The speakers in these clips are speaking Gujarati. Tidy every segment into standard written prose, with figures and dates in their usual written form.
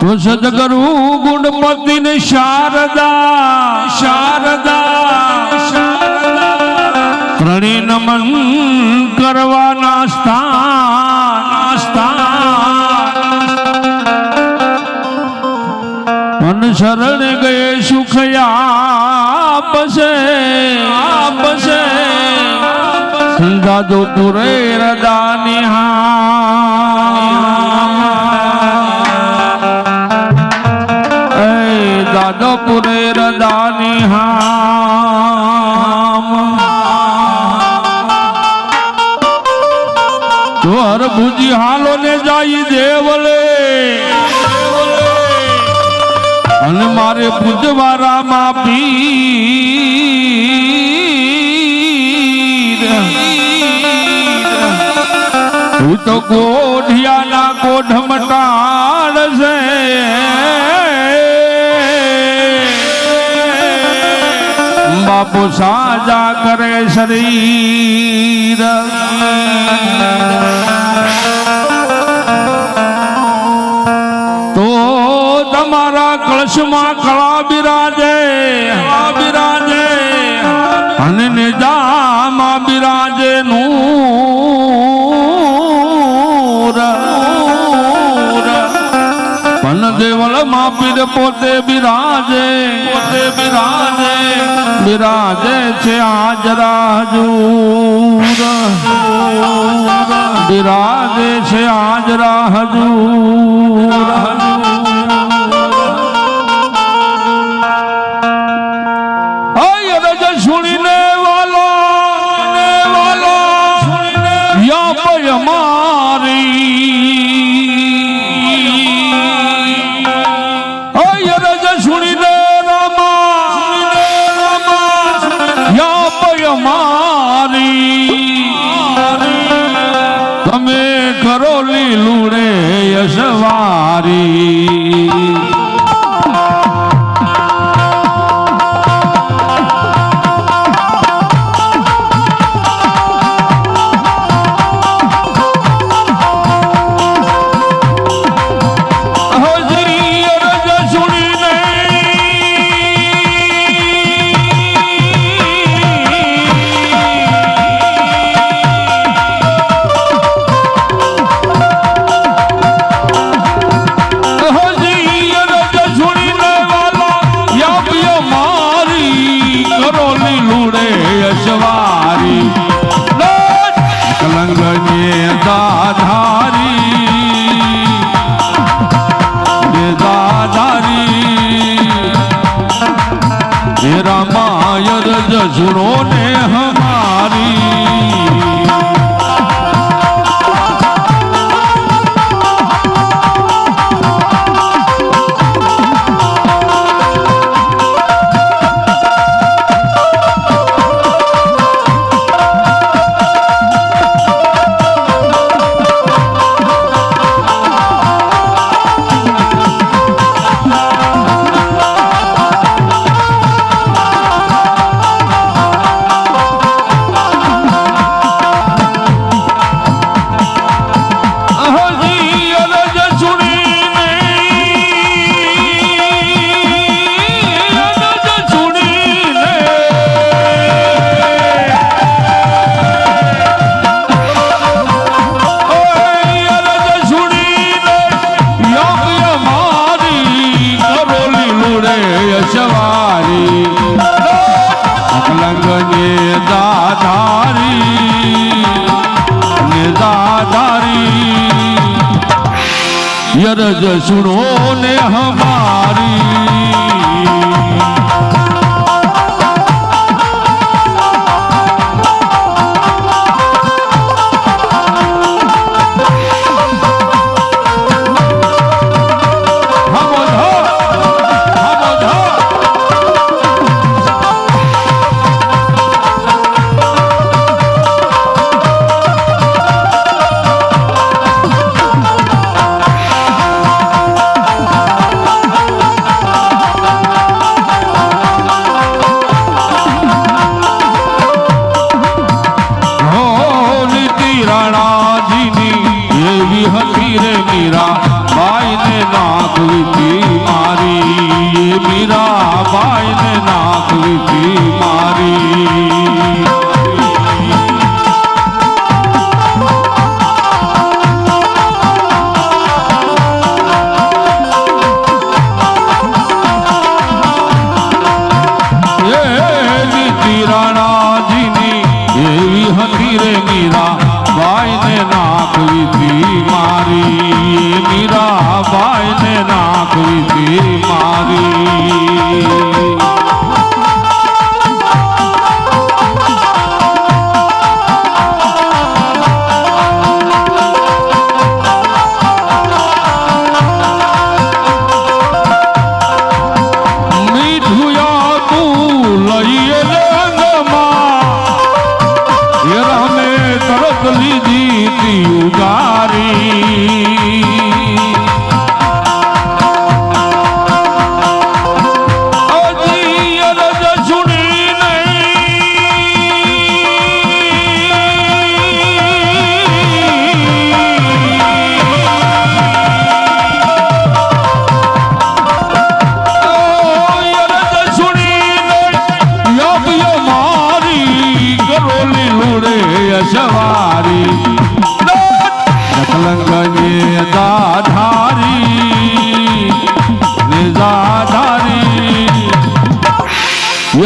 તો સદગુરુ ગુણપતિ ને શારદા શારદા ત્રણે નમન કરવાના સ્થાન મન શરણ ગયે સુખ આપશે દાદો પુરે રદાની દાદોપુરે રદાની તો હરભુજી હાલો ને જાય દેવલે અને મારે પૂજવારામાં પીર તું તો કોઢિયાના કોઢ મટાડ છે બાપુ સાજા કરે શરીર તો તમારા કળશમાં કળા બિરાજે અને નિજામાં બિરાજે નૂર પન દેવળ માં પીર પોતે બિરાજે છે હાજરા હજૂર બિરાજે છે હાજરા હજૂર રજ સુણીને વાલો યા મારી રજ સુણીને તમે કરો લીલુડે યશવારી સુનો ને હમારી कलंग ने दाधारी यरज सुनो ने हमारी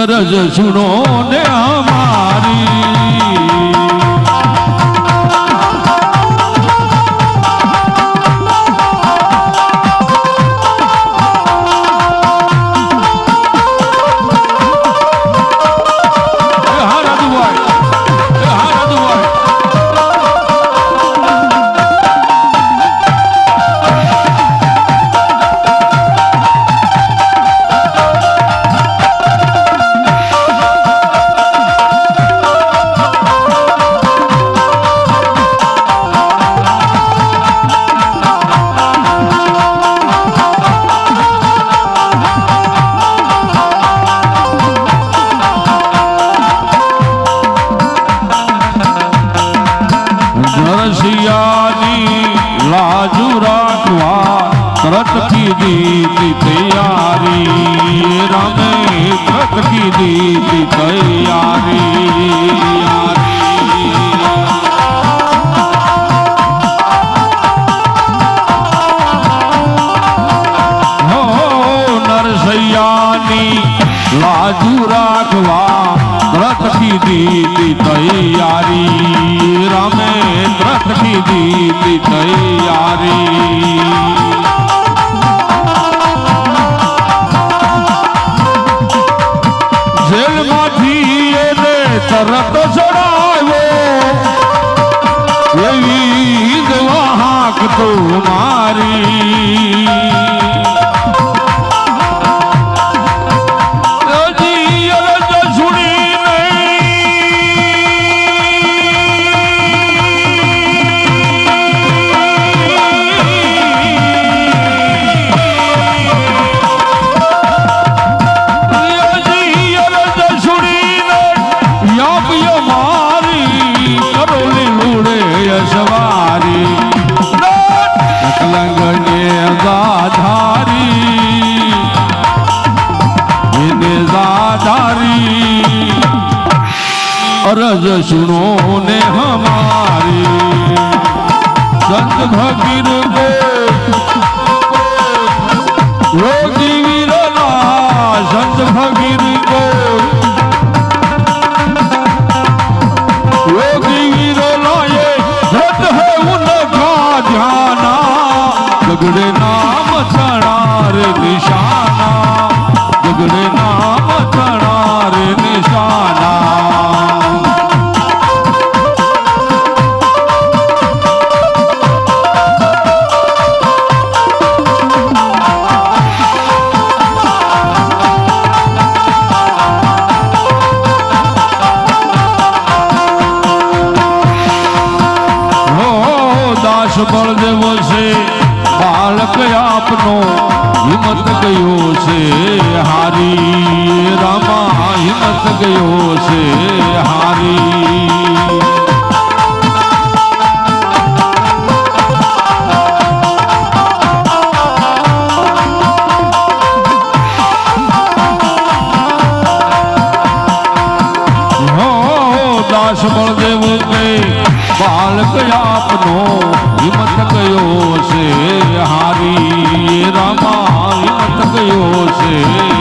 यरज सुनो ने हमारी व्रत की दी तैयारी रामे व्रत की दी तैयारी हो नरसैयानी लाजू राखवा व्रत की दी तैयारी रामे व्रत की दी तैयारी तरत चढ़ावे यही दवाक तुम्हारी अरज सुनो ने हमारी संत भगीर को योगी वीरला संत भगीर को આપનો હિંમત ગયો છે હારી રામા હિંમત ગયો છે હારી દાસ બળદેવ કે બાલક આપનો હિંમત ગયો છે હારી રામા હિંમત ગયો છે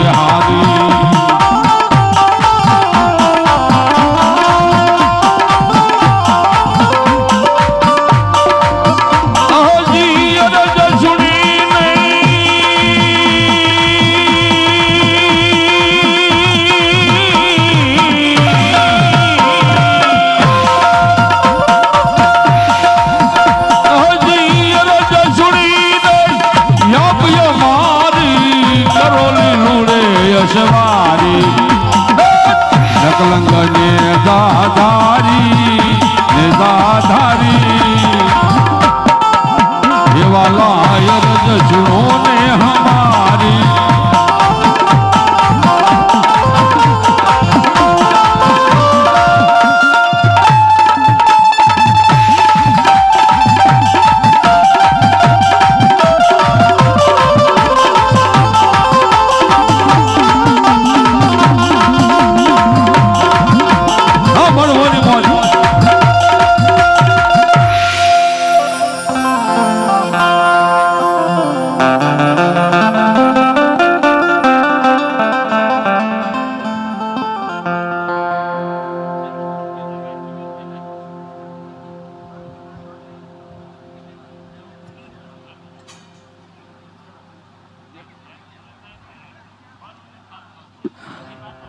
હારી નકલંગ ને દાધારી એવા લાય રજ સુનો ને હમારી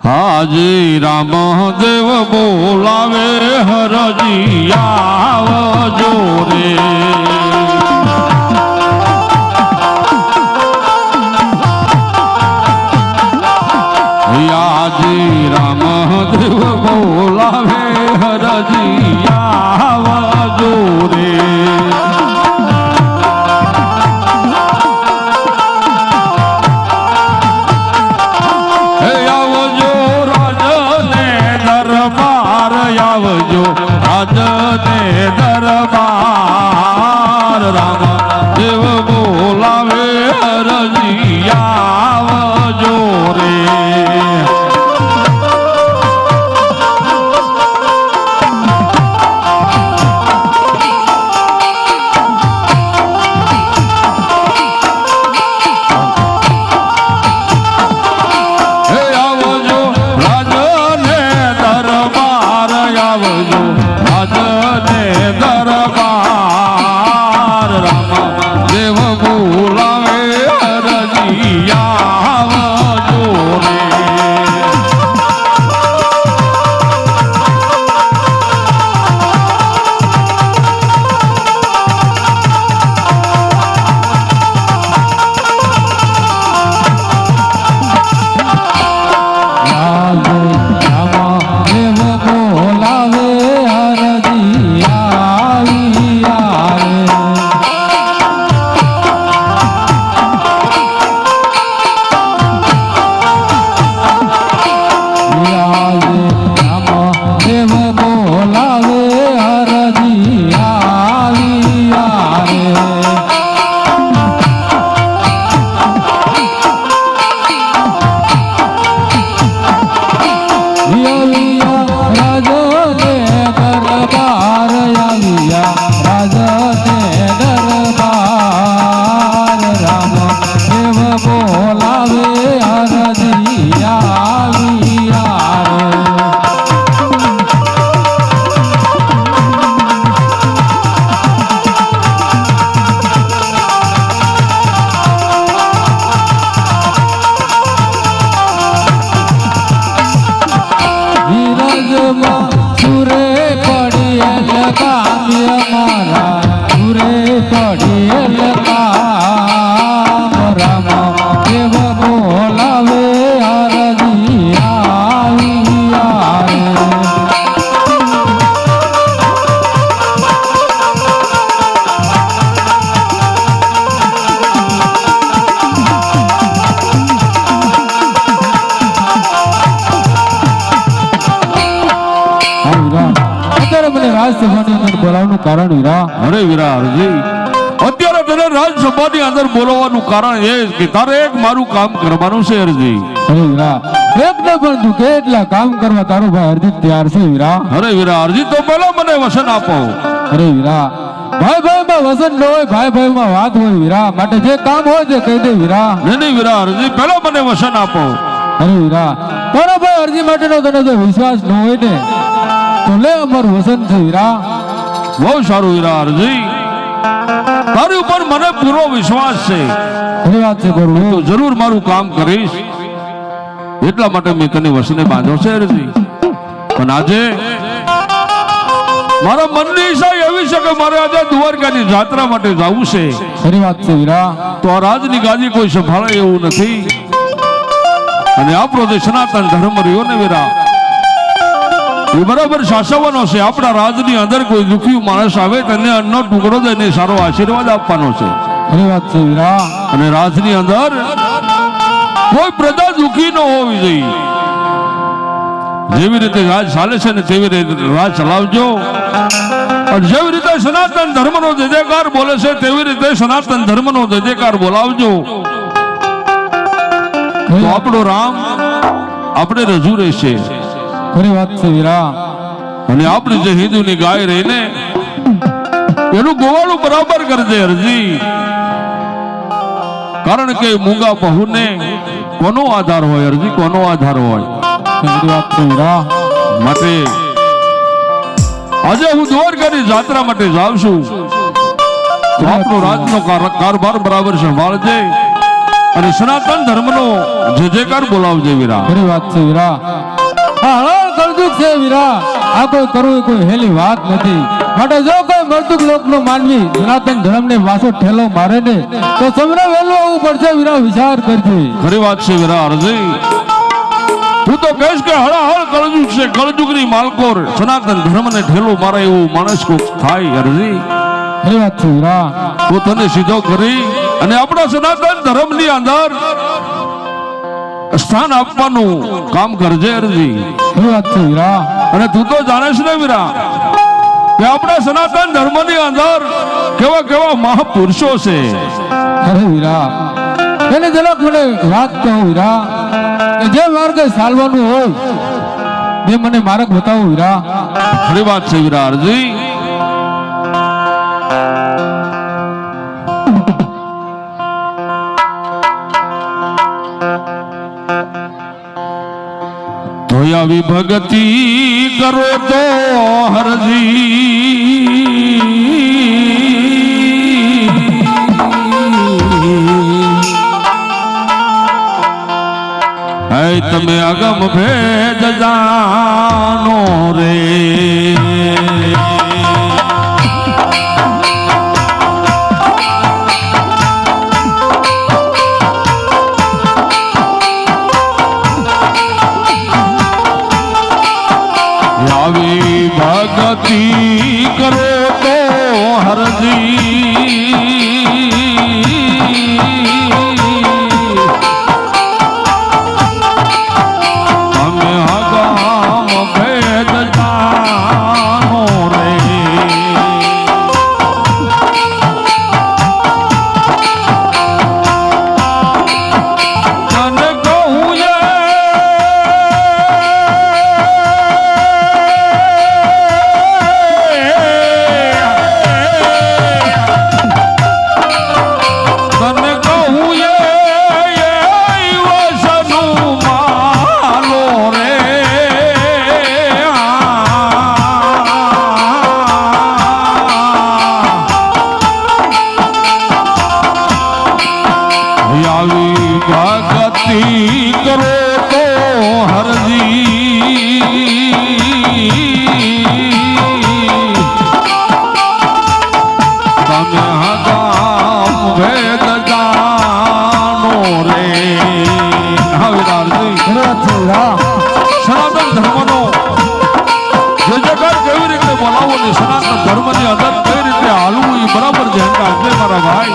હાજી રામદેવ બોલાવે હરજી આવજો રે હાજી રામદેવ બોલાવે હરજી આવજો રે આવજો રાજને દરબાર રામ દેવ બોલાવે હરજી આવજો રે મને રાજસભાની અંદર બોલાવવાનું કારણ વીરા? અરે વીરા હરજી, અત્યારે તને રાજસભાની અંદર બોલાવવાનું કારણ એ છે કે તારે એક મારું કામ કરવાનું છે હરજી. અરે વીરા, એક ને પણ તું કેટલા કામ કરવા તારો ભાઈ હરજીત તૈયાર છે વીરા? અરે વીરા હરજી, તો પેલા મને વસન આપો. અરે વીરા, ભાઈ ભાઈ માં વસન ન હોય, ભાઈ ભાઈ માં વાત હોય વીરા. માટે જે કામ હોય તે કહી દે વીરા. નહીં વીરા હરજી, પેલા મને વસન આપો. અરે વીરા, તારા ભાઈ અરજી માટેનો તને જો વિશ્વાસ ન હોય ને તો લે અમારું વસન છે વીરા. બહુ સારું વીરા હરજી, તારી ઉપર મને પૂરો વિશ્વાસ છે. ખરી વાત છે તો ગુરુ. જરૂર મારું કામ કરીશ, એટલા માટે મેં તને વસને બાંધ્યો છે હરજી. પણ આજે મારા મનની ઈચ્છા એવી છે કે મારે આજે દ્વારકાની જાત્રા માટે જવું છે. ખરી વાત છે વીરા. તો આ રાજની ગાદી કોઈ સંભાળે એવું નથી. અને આપણો જે સનાતન ધર્મ રહ્યો ને વીરા, એ બરાબર સાચવવાનો છે. આપણા રાજની અંદર કોઈ દુખી માણસ આવે તેને અન્નનો ટુકડો દઈને સારો આશીર્વાદ આપવાનો છે. ખરી વાત છે વીરા. અને રાજની અંદર કોઈ પ્રજા દુખી ન હોવી જોઈએ. જેવી રીતે રાજ ચાલે છે ને તેવી રીતે રાજ ચલાવજો. અને જેવી રીતે સનાતન ધર્મનો જય જયકાર બોલે છે તેવી રીતે સનાતન ધર્મનો જય જયકાર બોલાવજો. તો આપણો રામ આપણે રજૂ રહેશે. ખરી વાત છે વીરા. અને આપણી જે હિન્દુની ગાય રહીને એનું ગોવાળું બરાબર કરજે હરજી. કારણ કે મૂંગા પહુને કોનો આધાર હોય હરજી? કોનો આધાર હોય? ખરી વાત છે વીરા. માટે આજે હું દ્વારકાની જાત્રા માટે જાઉં છું. તો આપણો રાજનો કારભાર બરાબર સંભાળજે અને સનાતન ધર્મનો જય જયકાર બોલાવજે વીરા. ખરી વાત છે વીરા. આ હળાળ કળજુગ છે વીરા. આ કોઈ કરવું કોઈ હેલી વાત નથી. માટે જો કોઈ મરતુક લોકનો માનવી સનાતન ધર્મને પાછો ઠેલો મારે ને તો સમરે વહેલું આવવું પડશે વીરા. વિચાર કરજે. ખરી વાત છે વીરા હરજી. હું તો કહીશ કે હળાહળ કળજુગ છે. કળજુગની માલકોર સનાતન ધર્મને ઠેલો મારે એવું માણસ કોક થાય હરજી. ખરી વાત છે વીરા. તો તને સીધો કરી અને આપણા સનાતન ધર્મની અંદર સ્થાન આપવાનું કામ કરજે હરજી. ખરી વાત છે વીરા. અને તું તો જાણે છે ને વીરા કે આપણા સનાતન ધર્મની અંદર કેવા કેવા મહાપુરુષો છે. અરે વીરા, એને જરાક મને વાત કહો વીરા, કે જે માર્ગે ચાલવાનું હોય તે મને માર્ગ બતાવો વીરા. ખરી વાત છે વીરા હરજી. ધોયાવી ભગતિ કરો તો હરજી, હે તમે અગમ ભેદ જાનો રે. આવી ભગતિ કરો તો હરજી, તમે હગામ ભેદ જાનો રે. તને કહું આવી ભગતિ કરો તો હરજી, તમે હગામ ભેદ જાનો રે. હવે સનાતન ધર્મનો જે જગત કેવી રીતે બોલાવો ને સનાતન ધર્મની અંદર કઈ રીતે હાલવું એ બરાબર ધ્યાન રાખજે મારા ભાઈ.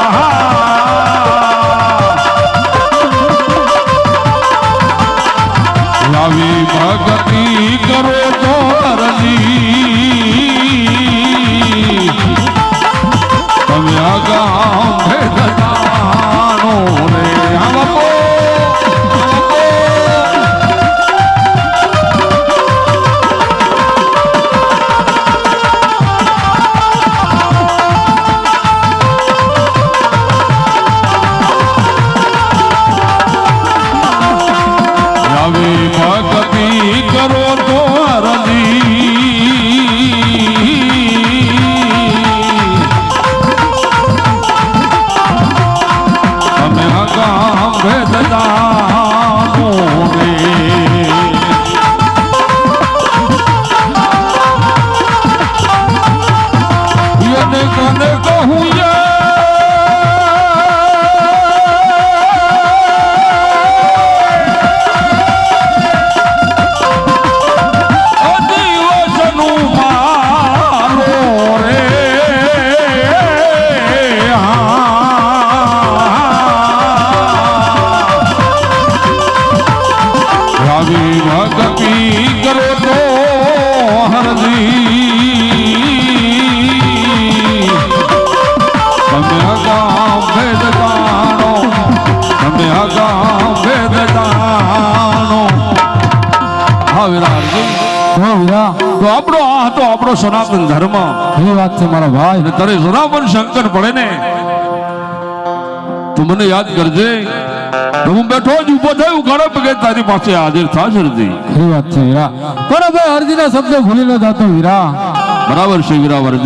હા હા વીરા હરજી. હો વીરા તો આપણો આ હતો આપણો સનાતન ધર્મ. એ વાત છે મારા ભાઈ. અને તારે જરા પણ શંકર પડે ને તું મને યાદ કરજે. હું બેઠો જ ઉભો થયો ઘરે પગે તારી પાસે હાજર થાશ હરજી. એ વાત છે વીરા. પણ ભાઈ અરજીના શબ્દ ભૂલી ન જાતો વીરા. બરાબર છે વીરા હરજી.